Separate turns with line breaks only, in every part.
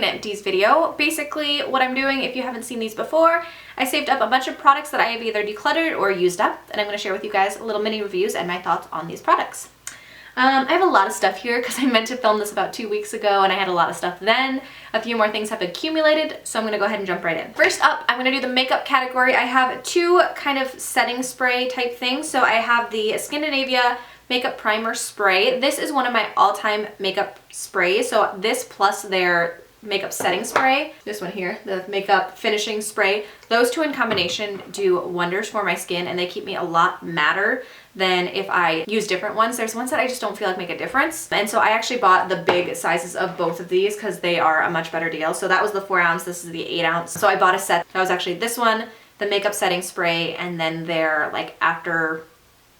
Empties video. Basically what I'm doing, if you haven't seen these before, I saved up a bunch of products that I have either decluttered or used up, and I'm going to share with you guys little mini reviews and my thoughts on these products. I have a lot of stuff here because I meant to film this about 2 weeks ago and I had a lot of stuff then. A few more things have accumulated, so I'm going to go ahead and jump right in. First up, I'm going to do the makeup category. I have two kind of setting spray type things. So I have the Scandinavia Makeup Primer Spray. This is one of my all-time makeup sprays. So this plus their makeup setting spray, this one here, the makeup finishing spray, those two in combination do wonders for my skin and they keep me a lot matter than if I use different ones. There's ones that I just don't feel like make a difference. And so I actually bought the big sizes of both of these because they are a much better deal. So that was the 4 ounce, this is the 8 ounce. So I bought a set. That was actually this one, the makeup setting spray, and then their like after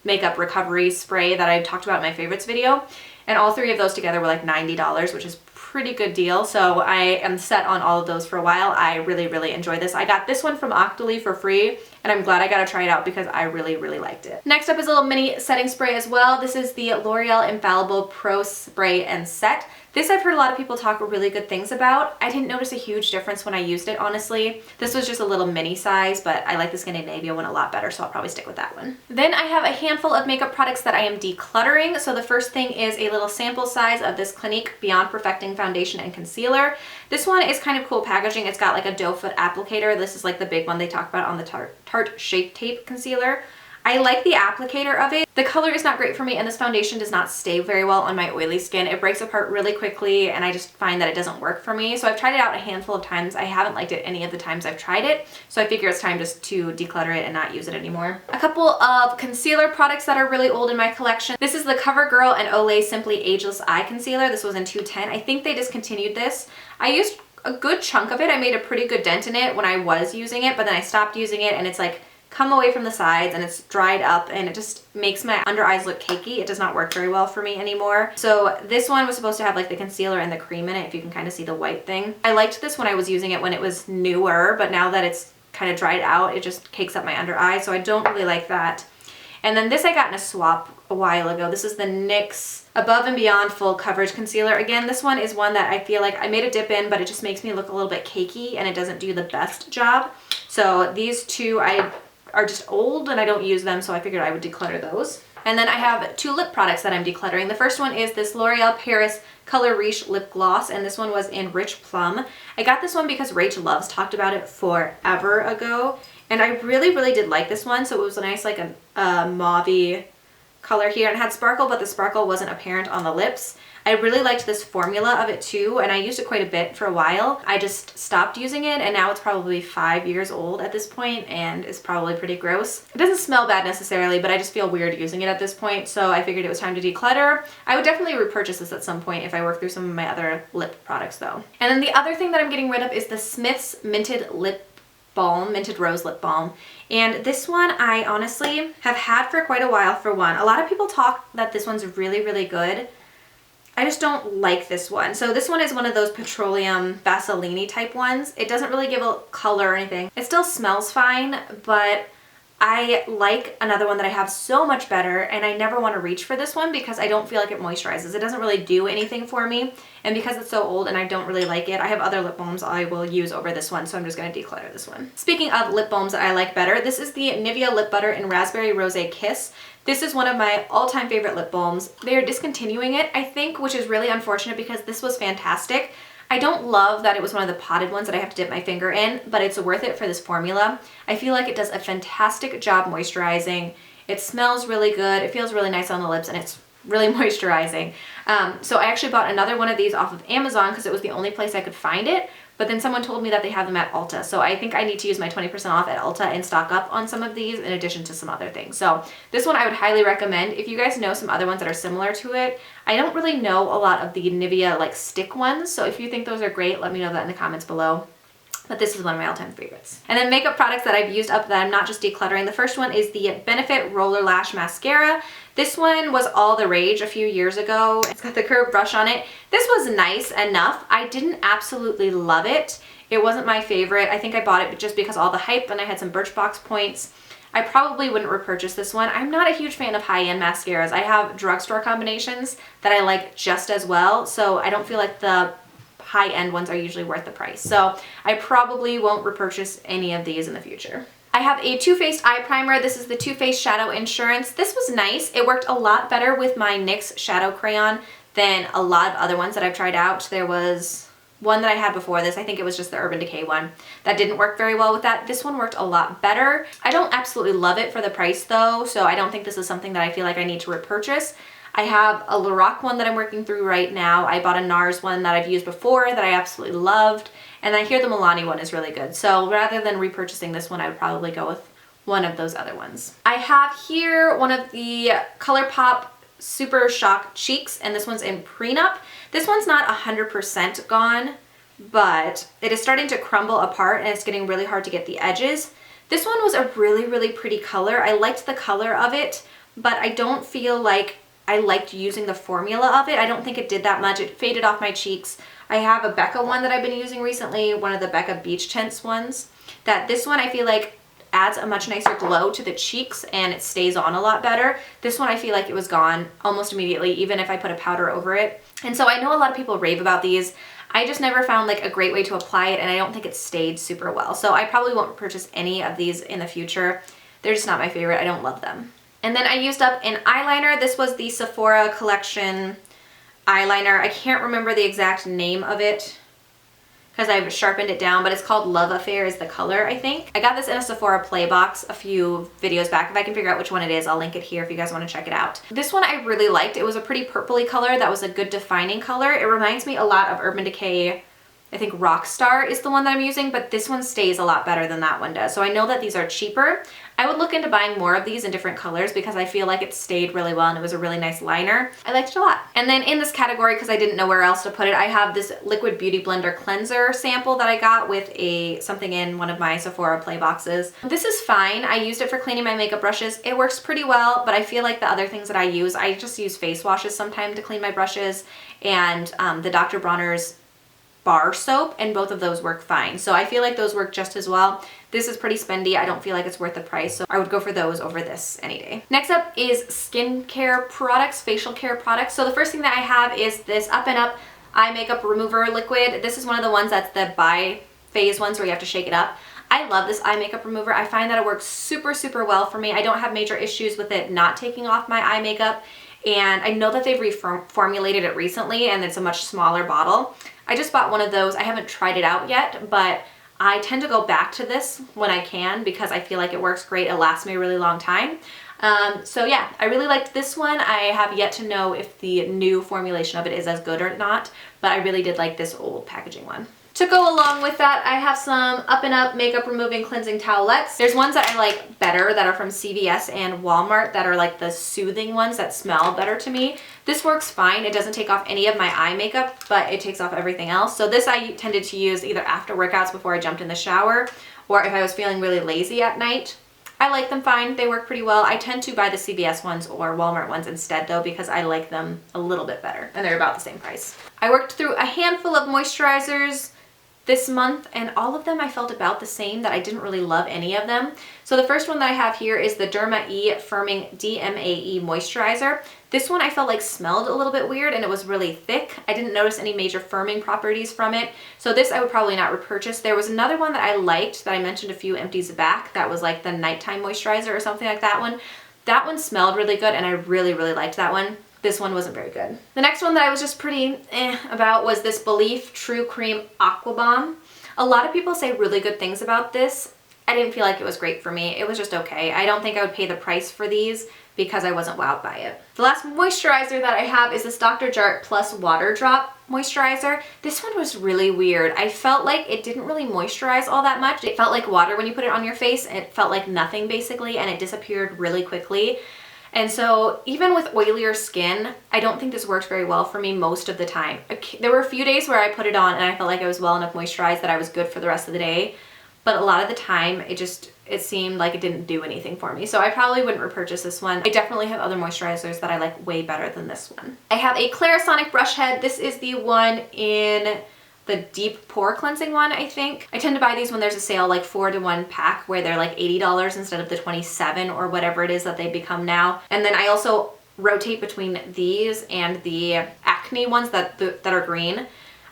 makeup recovery spray that I talked about in my favorites video. And all three of those together were like $90, which is pretty good deal. So I am set on all of those for a while. I really enjoy this. I got this one from Octoly for free and I'm glad I got to try it out because I really liked it. Next up is a little mini setting spray as well. This is the L'Oreal Infallible Pro Spray and Set. This I've heard a lot of people talk really good things about. I didn't notice a huge difference when I used it, honestly. This was just a little mini size, but I like the Scandinavia one a lot better, so I'll probably stick with that one. Then I have a handful of makeup products that I am decluttering. So the first thing is a little sample size of this Clinique Beyond Perfecting Foundation and Concealer. This one is kind of cool packaging. It's got like a doe foot applicator. This is like the big one they talk about on the Tarte Shape Tape Concealer. I like the applicator of it. The color is not great for me and this foundation does not stay very well on my oily skin. It breaks apart really quickly and I just find that it doesn't work for me. So I've tried it out a handful of times. I haven't liked it any of the times I've tried it. So I figure it's time just to declutter it and not use it anymore. A couple of concealer products that are really old in my collection. This is the CoverGirl and Olay Simply Ageless Eye Concealer. This was in 210. I think they discontinued this. I used a good chunk of it. I made a pretty good dent in it when I was using it, but then I stopped using it and it's like come away from the sides and it's dried up and it just makes my under eyes look cakey. It does not work very well for me anymore. So this one was supposed to have like the concealer and the cream in it, if you can kind of see the white thing. I liked this when I was using it when it was newer, but now that it's kind of dried out, it just cakes up my under eye, so I don't really like that. And then this I got in a swap a while ago. This is the NYX Above and Beyond Full Coverage Concealer. Again, this one is one that I feel like I made a dip in, but it just makes me look a little bit cakey and it doesn't do the best job. So these two are just old and I don't use them, so I figured I would declutter those. And then I have two lip products that I'm decluttering. The first one is this L'Oreal Paris Color Riche Lip Gloss, and this one was in Rich Plum. I got this one because Rach Loves talked about it forever ago, and I really did like this one. So it was a nice like a mauve-y color here, and it had sparkle, but the sparkle wasn't apparent on the lips. I really liked this formula of it too, and I used it quite a bit for a while. I just stopped using it, and now it's probably 5 years old at this point, and it's probably pretty gross. It doesn't smell bad necessarily, but I just feel weird using it at this point, so I figured it was time to declutter. I would definitely repurchase this at some point if I work through some of my other lip products though. And then the other thing that I'm getting rid of is the Smith's Minted Lip Balm, Minted Rose Lip Balm. And this one I honestly have had for quite a while for one. A lot of people talk that this one's really good. I just don't like this one. So this one is one of those petroleum Vaseline type ones. It doesn't really give a color or anything. It still smells fine, but I like another one that I have so much better, and I never want to reach for this one because I don't feel like it moisturizes. It doesn't really do anything for me, and because it's so old and I don't really like it, I have other lip balms I will use over this one, so I'm just going to declutter this one. Speaking of lip balms that I like better, this is the Nivea Lip Butter in Raspberry Rosé Kiss. This is one of my all-time favorite lip balms. They are discontinuing it, I think, which is really unfortunate because this was fantastic. I don't love that it was one of the potted ones that I have to dip my finger in, but it's worth it for this formula. I feel like it does a fantastic job moisturizing. It smells really good. It feels really nice on the lips, and it's really moisturizing. So I actually bought another one of these off of Amazon because it was the only place I could find it. But then someone told me that they have them at Ulta. So I think I need to use my 20% off at Ulta and stock up on some of these in addition to some other things. So this one I would highly recommend. If you guys know some other ones that are similar to it, I don't really know a lot of the Nivea like stick ones. So if you think those are great, let me know that in the comments below. But this is one of my all-time favorites. And then makeup products that I've used up that I'm not just decluttering. The first one is the Benefit Roller Lash Mascara. This one was all the rage a few years ago. It's got the curved brush on it. This was nice enough. I didn't absolutely love it. It wasn't my favorite. I think I bought it just because all the hype and I had some Birchbox points. I probably wouldn't repurchase this one. I'm not a huge fan of high-end mascaras. I have drugstore combinations that I like just as well, so I don't feel like the high-end ones are usually worth the price. So I probably won't repurchase any of these in the future. I have a Too Faced eye primer. This is the Too Faced Shadow Insurance. This was nice. It worked a lot better with my NYX shadow crayon than a lot of other ones that I've tried out. There was one that I had before this. I think it was just the Urban Decay one. That didn't work very well with that. This one worked a lot better. I don't absolutely love it for the price though, so I don't think this is something that I feel like I need to repurchase. I have a Lorac one that I'm working through right now. I bought a NARS one that I've used before that I absolutely loved. And I hear the Milani one is really good. So rather than repurchasing this one, I would probably go with one of those other ones. I have here one of the ColourPop Super Shock Cheeks, and this one's in Prenup. This one's not 100% gone, but it is starting to crumble apart and it's getting really hard to get the edges. This one was a really, really pretty color. I liked the color of it, but I don't feel like I liked using the formula of it. I don't think it did that much. It faded off my cheeks. I have a Becca one that I've been using recently, one of the Becca Beach Tints ones. This one I feel like adds a much nicer glow to the cheeks and it stays on a lot better. This one I feel like it was gone almost immediately, even if I put a powder over it. And so I know a lot of people rave about these. I just never found like a great way to apply it, and I don't think it stayed super well. So I probably won't purchase any of these in the future. They're just not my favorite. I don't love them. And then I used up an eyeliner. This was the Sephora Collection eyeliner. I can't remember the exact name of it because I've sharpened it down, but it's called Love Affair is the color, I think. I got this in a Sephora Play box a few videos back. If I can figure out which one it is, I'll link it here if you guys want to check it out. This one I really liked. It was a pretty purpley color that was a good defining color. It reminds me a lot of Urban Decay. I think Rockstar is the one that I'm using, but this one stays a lot better than that one does. So I know that these are cheaper. I would look into buying more of these in different colors because I feel like it stayed really well and it was a really nice liner. I liked it a lot. And then in this category, because I didn't know where else to put it, I have this Liquid Beauty Blender Cleanser sample that I got with something in one of my Sephora Play boxes. This is fine. I used it for cleaning my makeup brushes. It works pretty well, but I feel like the other things that I just use face washes sometimes to clean my brushes, and the Dr. Bronner's bar soap, and both of those work fine. So I feel like those work just as well. This is pretty spendy. I don't feel like it's worth the price, so I would go for those over this any day. Next up is skincare products, facial care products. So the first thing that I have is this Up and Up Eye Makeup Remover Liquid. This is one of the ones that's the bi-phase ones where you have to shake it up. I love this eye makeup remover. I find that it works super, super well for me. I don't have major issues with it not taking off my eye makeup, and I know that they've reformulated it recently and it's a much smaller bottle. I just bought one of those. I haven't tried it out yet, but I tend to go back to this when I can because I feel like it works great. It lasts me a really long time. So yeah, I really liked this one. I have yet to know if the new formulation of it is as good or not, but I really did like this old packaging one. To go along with that, I have some Up and Up Makeup Removing Cleansing Towelettes. There's ones that I like better that are from CVS and Walmart that are like the soothing ones that smell better to me. This works fine. It doesn't take off any of my eye makeup, but it takes off everything else. So this I tended to use either after workouts before I jumped in the shower, or if I was feeling really lazy at night. I like them fine. They work pretty well. I tend to buy the CVS ones or Walmart ones instead though, because I like them a little bit better and they're about the same price. I worked through a handful of moisturizers this month, and all of them I felt about the same, that I didn't really love any of them. So the first one that I have here is the Derma E Firming DMAE Moisturizer. This one I felt like smelled a little bit weird and it was really thick. I didn't notice any major firming properties from it. So this I would probably not repurchase. There was another one that I liked that I mentioned a few empties back that was like the nighttime moisturizer or something like that one. That one smelled really good and I really, really liked that one. This one wasn't very good. The next one that I was just pretty about was this Belif True Cream Aqua Bomb. A lot of people say really good things about this. I didn't feel like it was great for me. It was just okay. I don't think I would pay the price for these because I wasn't wowed by it. The last moisturizer that I have is this Dr. Jart Plus Water Drop Moisturizer. This one was really weird. I felt like it didn't really moisturize all that much. It felt like water when you put it on your face. It felt like nothing basically, and it disappeared really quickly. And so even with oilier skin, I don't think this worked very well for me most of the time. There were a few days where I put it on and I felt like I was well enough moisturized that I was good for the rest of the day. But a lot of the time, it seemed like it didn't do anything for me. So I probably wouldn't repurchase this one. I definitely have other moisturizers that I like way better than this one. I have a Clarisonic brush head. This is the one in the deep pore cleansing one, I think. I tend to buy these when there's a sale, like 4 to 1 pack, where they're like $80 instead of the $27 or whatever it is that they become now. And then I also rotate between these and the acne ones that are green.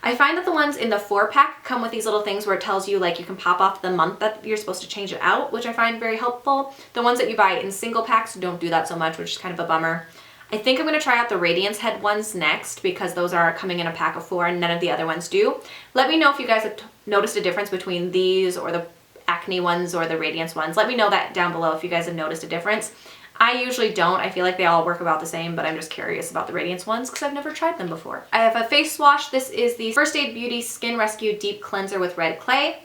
I find that the ones in the 4-pack come with these little things where it tells you like you can pop off the month that you're supposed to change it out, which I find very helpful. The ones that you buy in single packs don't do that so much, which is kind of a bummer. I think I'm going to try out the Radiance Head ones next because those are coming in a pack of 4 and none of the other ones do. Let me know if you guys have noticed a difference between these or the Acne ones or the Radiance ones. Let me know that down below if you guys have noticed a difference. I usually don't. I feel like they all work about the same, but I'm just curious about the Radiance ones because I've never tried them before. I have a face wash. This is the First Aid Beauty Skin Rescue Deep Cleanser with Red Clay.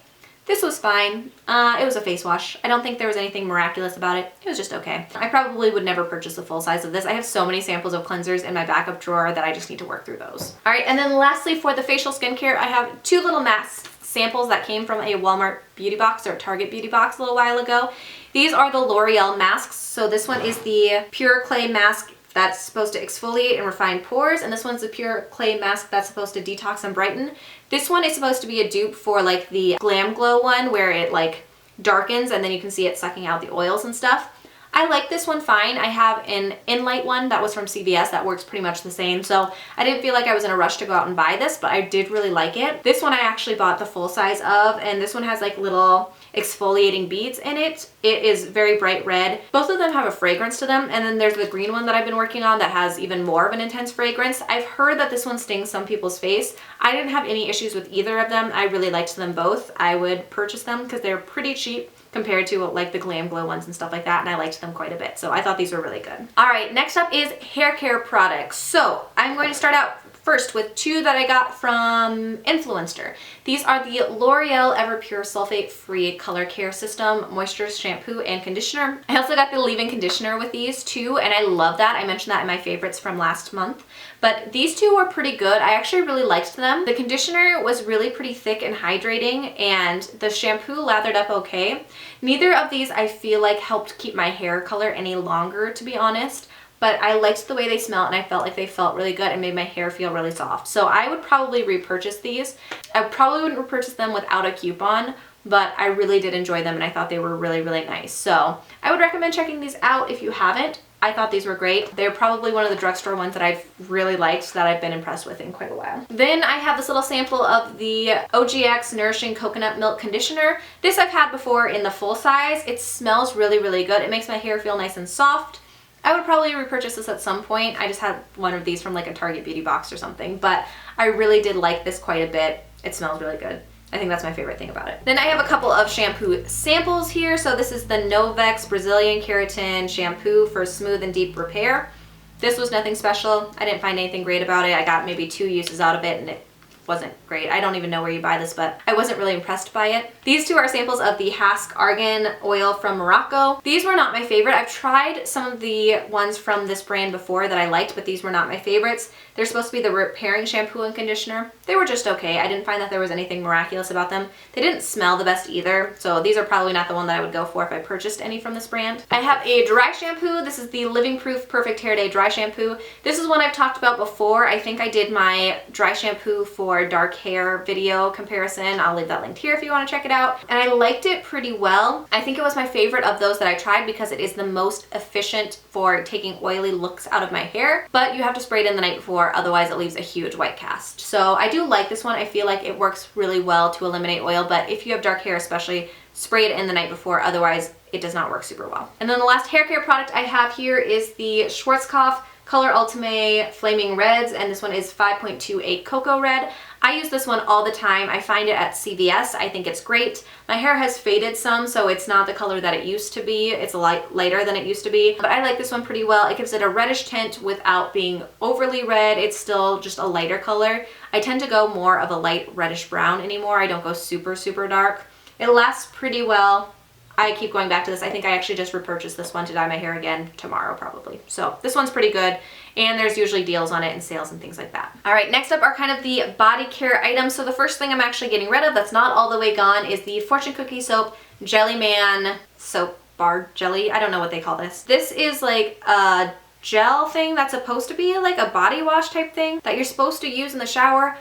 This was fine. It was a face wash. I don't think there was anything miraculous about it. It was just okay. I probably would never purchase the full size of this. I have so many samples of cleansers in my backup drawer that I just need to work through those. All right, and then lastly for the facial skincare, I have 2 little mask samples that came from a Walmart beauty box or Target beauty box a little while ago. These are the L'Oreal masks. So this one is the Pure Clay mask that's supposed to exfoliate and refine pores, and this one's the Pure Clay mask that's supposed to detox and brighten. This one is supposed to be a dupe for like the Glam Glow one where it like darkens and then you can see it sucking out the oils and stuff. I like this one fine. I have an Inlight one that was from CVS that works pretty much the same, so I didn't feel like I was in a rush to go out and buy this, but I did really like it. This one I actually bought the full size of, and this one has like little exfoliating beads in it. It is very bright red. Both of them have a fragrance to them, and then there's the green one that I've been working on that has even more of an intense fragrance. I've heard that this one stings some people's face. I didn't have any issues with either of them. I really liked them both. I would purchase them because they're pretty cheap compared to like the Glam Glow ones and stuff like that, and I liked them quite a bit. So I thought these were really good. All right, next up is hair care products. So I'm going to start out first with 2 that I got from Influencer. These are the L'Oreal Everpure Sulfate Free Color Care System Moisture Shampoo and Conditioner. I also got the leave-in conditioner with these too, and I love that. I mentioned that in my favorites from last month. But these 2 were pretty good. I actually really liked them. The conditioner was really pretty thick and hydrating, and the shampoo lathered up okay. Neither of these I feel like helped keep my hair color any longer, to be honest. But I liked the way they smelled, and I felt like they felt really good and made my hair feel really soft. So I would probably repurchase these. I probably wouldn't repurchase them without a coupon, but I really did enjoy them and I thought they were really, really nice. So I would recommend checking these out if you haven't. I thought these were great. They're probably one of the drugstore ones that I've really liked, that I've been impressed with in quite a while. Then I have this little sample of the OGX Nourishing Coconut Milk Conditioner. This I've had before in the full size. It smells really, really good. It makes my hair feel nice and soft. I would probably repurchase this at some point. I just had one of these from like a Target beauty box or something, but I really did like this quite a bit. It smells really good. I think that's my favorite thing about it. Then I have a couple of shampoo samples here. So this is the Novex Brazilian Keratin Shampoo for Smooth and Deep Repair. This was nothing special. I didn't find anything great about it. I got maybe 2 uses out of it and it wasn't great. I don't even know where you buy this, but I wasn't really impressed by it. These 2 are samples of the Hask Argan Oil from Morocco. These were not my favorite. I've tried some of the ones from this brand before that I liked, but these were not my favorites. They're supposed to be the repairing shampoo and conditioner. They were just okay. I didn't find that there was anything miraculous about them. They didn't smell the best either, so these are probably not the one that I would go for if I purchased any from this brand. I have a dry shampoo. This is the Living Proof Perfect Hair Day Dry Shampoo. This is one I've talked about before. I think I did my dry shampoo for dark hair video comparison. I'll leave that linked here if you want to check it out. And I liked it pretty well. I think it was my favorite of those that I tried because it is the most efficient for taking oily looks out of my hair, but you have to spray it in the night before, otherwise it leaves a huge white cast. So I do like this one. I feel like it works really well to eliminate oil, but if you have dark hair especially, spray it in the night before, otherwise it does not work super well. And then the last hair care product I have here is the Schwarzkopf Color Ultime Flaming Reds, and this one is 5.28 Cocoa Red. I use this one all the time. I find it at CVS. I think it's great. My hair has faded some, so it's not the color that it used to be. It's a lighter than it used to be, but I like this one pretty well. It gives it a reddish tint without being overly red. It's still just a lighter color. I tend to go more of a light reddish brown anymore. I don't go super, super dark. It lasts pretty well. I keep going back to this. I think I actually just repurchased this one to dye my hair again tomorrow probably. So this one's pretty good, and there's usually deals on it and sales and things like that. All right, next up are kind of the body care items. So the first thing I'm actually getting rid of that's not all the way gone is the Fortune Cookie Soap Jellyman Soap Bar Jelly. I don't know what they call this. This is like a gel thing that's supposed to be like a body wash type thing that you're supposed to use in the shower.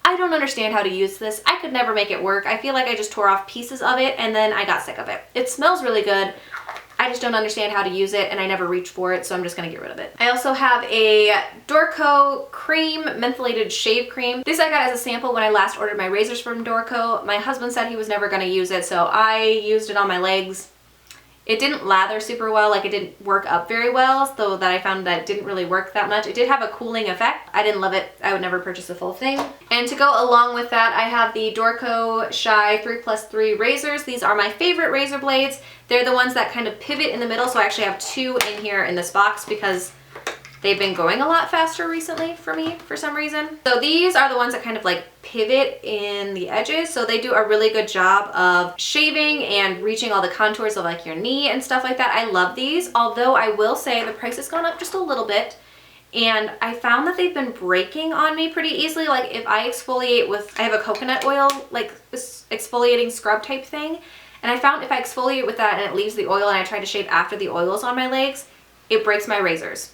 I don't understand how to use this. I could never make it work. I feel like I just tore off pieces of it and then I got sick of it. It smells really good. I just don't understand how to use it and I never reach for it, so I'm just gonna get rid of it. I also have a Dorco cream, mentholated shave cream. This I got as a sample when I last ordered my razors from Dorco. My husband said he was never gonna use it, so I used it on my legs. It didn't lather super well, like it didn't work up very well, so that I found that it didn't really work that much. It did have a cooling effect. I didn't love it. I would never purchase the full thing. And to go along with that, I have the Dorco Shy 3+3 razors. These are my favorite razor blades. They're the ones that kind of pivot in the middle, so I actually have two in here in this box because they've been going a lot faster recently for me for some reason. So these are the ones that kind of like pivot in the edges. So they do a really good job of shaving and reaching all the contours of like your knee and stuff like that. I love these, although I will say the price has gone up just a little bit. And I found that they've been breaking on me pretty easily. Like if I exfoliate with, I have a coconut oil, like this exfoliating scrub type thing. And I found if I exfoliate with that and it leaves the oil and I try to shave after the oil is on my legs, it breaks my razors.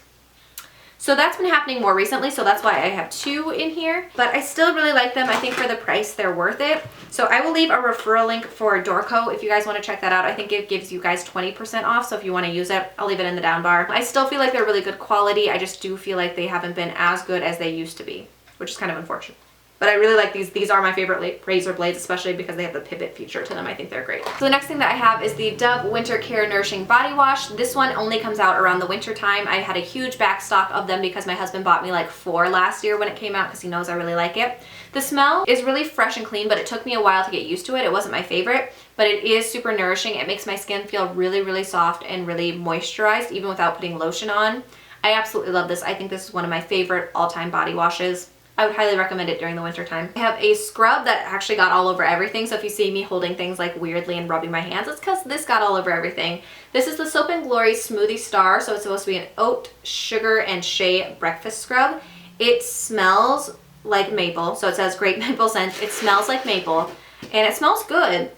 So that's been happening more recently, so that's why I have two in here. But I still really like them. I think for the price, they're worth it. So I will leave a referral link for Dorco if you guys want to check that out. I think it gives you guys 20% off, so if you want to use it, I'll leave it in the down bar. I still feel like they're really good quality. I just do feel like they haven't been as good as they used to be, which is kind of unfortunate. But I really like these. These are my favorite razor blades, especially because they have the pivot feature to them. I think they're great. So the next thing that I have is the Dove Winter Care Nourishing Body Wash. This one only comes out around the winter time. I had a huge back stock of them because my husband bought me like 4 last year when it came out because he knows I really like it. The smell is really fresh and clean, but it took me a while to get used to it. It wasn't my favorite, but it is super nourishing. It makes my skin feel really, really soft and really moisturized, even without putting lotion on. I absolutely love this. I think this is one of my favorite all-time body washes. I would highly recommend it during the winter time. I have a scrub that actually got all over everything. So if you see me holding things like weirdly and rubbing my hands, it's because this got all over everything. This is the Soap & Glory Smoothie Star. So it's supposed to be an oat, sugar, and shea breakfast scrub. It smells like maple. So it says great maple scent. It smells like maple and it smells good,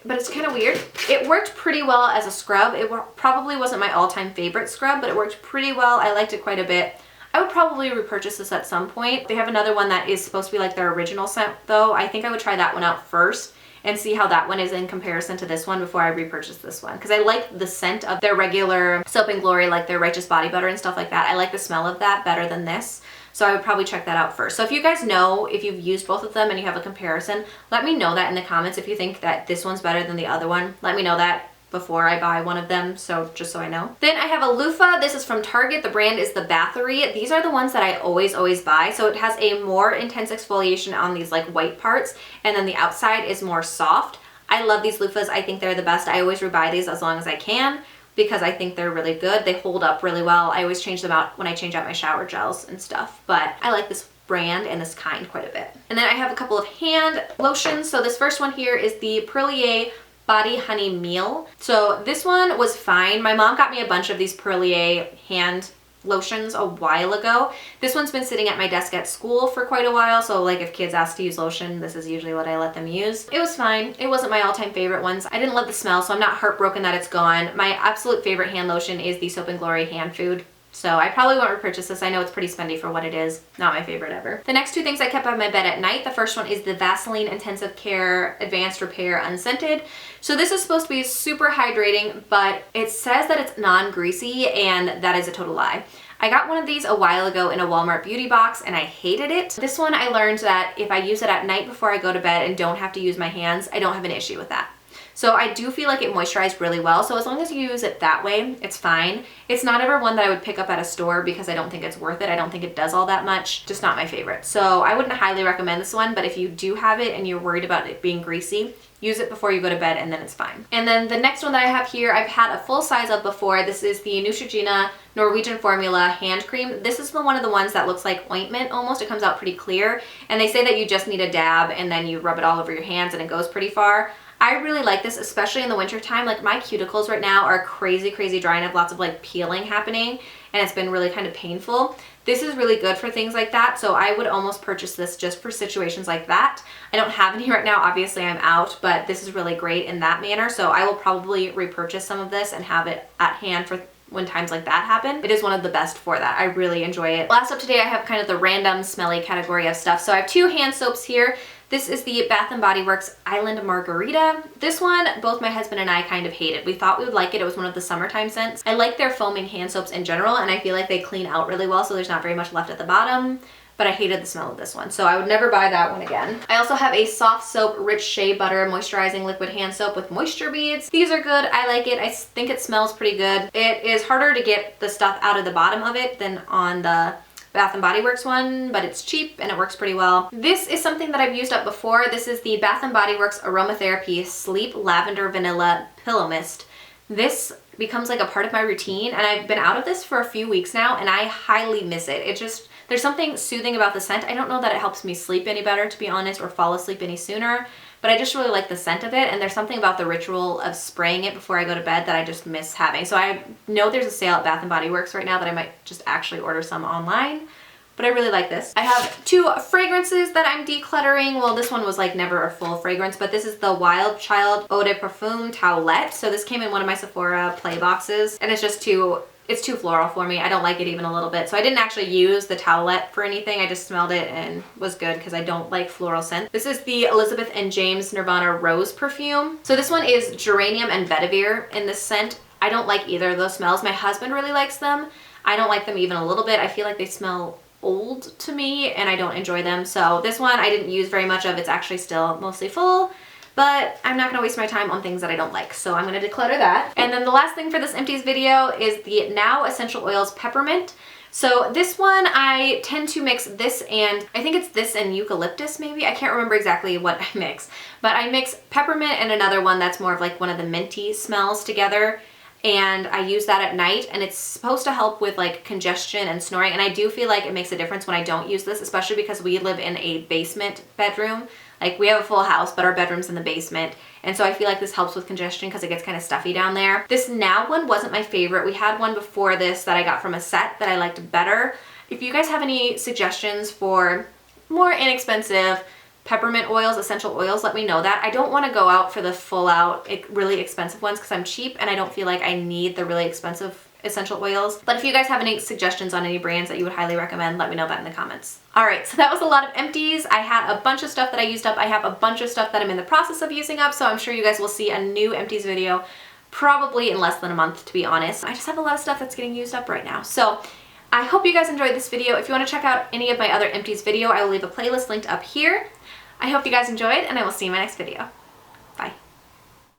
but it's kind of weird. It worked pretty well as a scrub. It probably wasn't my all-time favorite scrub, but it worked pretty well. I liked it quite a bit. I would probably repurchase this at some point. They have another one that is supposed to be like their original scent though. I think I would try that one out first and see how that one is in comparison to this one before I repurchase this one. Because I like the scent of their regular Soap & Glory, like their Righteous Body Butter and stuff like that. I like the smell of that better than this. So I would probably check that out first. So if you guys know, if you've used both of them and you have a comparison, let me know that in the comments. If you think that this one's better than the other one, let me know that before I buy one of them, so just so I know. Then I have a loofah. This is from Target. The brand is the Bathory. These are the ones that I always buy. So it has a more intense exfoliation on these like white parts, and then the outside is more soft. I love these loofahs. I think they're the best. I always rebuy these as long as I can because I think they're really good. They hold up really well. I always change them out when I change out my shower gels and stuff, but I like this brand and this kind quite a bit. And then I have a couple of hand lotions. So this first one here is the Perlier Body Honey Meal. So this one was fine. My mom got me a bunch of these Perlier hand lotions a while ago. This one's been sitting at my desk at school for quite a while, so like if kids ask to use lotion, this is usually what I let them use. It was fine. It wasn't my all-time favorite ones. I didn't love the smell, so I'm not heartbroken that it's gone. My absolute favorite hand lotion is the Soap & Glory Hand Food. So I probably won't repurchase this. I know it's pretty spendy for what it is. Not my favorite ever. The next two things I kept on my bed at night. The first one is the Vaseline Intensive Care Advanced Repair Unscented. So this is supposed to be super hydrating, but it says that it's non-greasy, and that is a total lie. I got one of these a while ago in a Walmart beauty box and I hated it. This one I learned that if I use it at night before I go to bed and don't have to use my hands, I don't have an issue with that. So I do feel like it moisturized really well. So as long as you use it that way, it's fine. It's not ever one that I would pick up at a store because I don't think it's worth it. I don't think it does all that much. Just not my favorite. So I wouldn't highly recommend this one, but if you do have it and you're worried about it being greasy, use it before you go to bed and then it's fine. And then the next one that I have here, I've had a full size of before. This is the Neutrogena Norwegian Formula Hand Cream. This is one of the ones that looks like ointment almost. It comes out pretty clear. And they say that you just need a dab and then you rub it all over your hands and it goes pretty far. I really like this, especially in the winter time. Like my cuticles right now are crazy dry and I have lots of like peeling happening and it's been really kind of painful. This is really good for things like that, so I would almost purchase this just for situations like that. I don't have any right now, obviously I'm out, but this is really great in that manner, so I will probably repurchase some of this and have it at hand for when times like that happen. It is one of the best for that. I really enjoy it. Last up today, I have kind of the random smelly category of stuff. So I have two hand soaps here. This is the Bath & Body Works Island Margarita. This one, both my husband and I kind of hated. We thought we would like it. It was one of the summertime scents. I like their foaming hand soaps in general, and I feel like they clean out really well, so there's not very much left at the bottom. But I hated the smell of this one, so I would never buy that one again. I also have a Soft Soap Rich Shea Butter Moisturizing Liquid Hand Soap with moisture beads. These are good. I like it. I think it smells pretty good. It is harder to get the stuff out of the bottom of it than on the Bath & Body Works one, but it's cheap and it works pretty well. This is something that I've used up before. This is the Bath & Body Works Aromatherapy Sleep Lavender Vanilla Pillow Mist. This becomes like a part of my routine, and I've been out of this for a few weeks now, and I highly miss it. It just, there's something soothing about the scent. I don't know that it helps me sleep any better, to be honest, or fall asleep any sooner, but I just really like the scent of it, and there's something about the ritual of spraying it before I go to bed that I just miss having. So I know there's a sale at Bath & Body Works right now that I might just actually order some online. But I really like this. I have two fragrances that I'm decluttering. Well, this one was like never a full fragrance, but this is the Wild Child Eau de Parfum Towelette. So this came in one of my Sephora play boxes, and it's just it's too floral for me. I don't like it even a little bit. So I didn't actually use the towelette for anything. I just smelled it and was good because I don't like floral scents. This is the Elizabeth and James Nirvana Rose Perfume. So this one is geranium and vetiver in this scent. I don't like either of those smells. My husband really likes them. I don't like them even a little bit. I feel like they smell old to me and I don't enjoy them. So this one I didn't use very much of. It's actually still mostly full, but I'm not gonna waste my time on things that I don't like. So I'm gonna declutter that. And then the last thing for this empties video is the Now Essential Oils Peppermint. So this one I tend to mix this and I think it's this and eucalyptus maybe. I can't remember exactly what I mix, but I mix peppermint and another one that's more of like one of the minty smells together. And I use that at night, and it's supposed to help with like congestion and snoring, and I do feel like it makes a difference when I don't use this, especially because we live in a basement bedroom. Like, we have a full house, but our bedroom's in the basement, and so I feel like this helps with congestion because it gets kind of stuffy down there. This Now one wasn't my favorite. We had one before this that I got from a set that I liked better. If you guys have any suggestions for more inexpensive peppermint oils, essential oils, let me know that. I don't want to go out for the full out really expensive ones because I'm cheap and I don't feel like I need the really expensive essential oils. But if you guys have any suggestions on any brands that you would highly recommend, let me know that in the comments. Alright, so that was a lot of empties. I had a bunch of stuff that I used up. I have a bunch of stuff that I'm in the process of using up, so I'm sure you guys will see a new empties video probably in less than a month, to be honest. I just have a lot of stuff that's getting used up right now. So I hope you guys enjoyed this video. If you want to check out any of my other empties video, I will leave a playlist linked up here. I hope you guys enjoyed, and I will see you in my next video.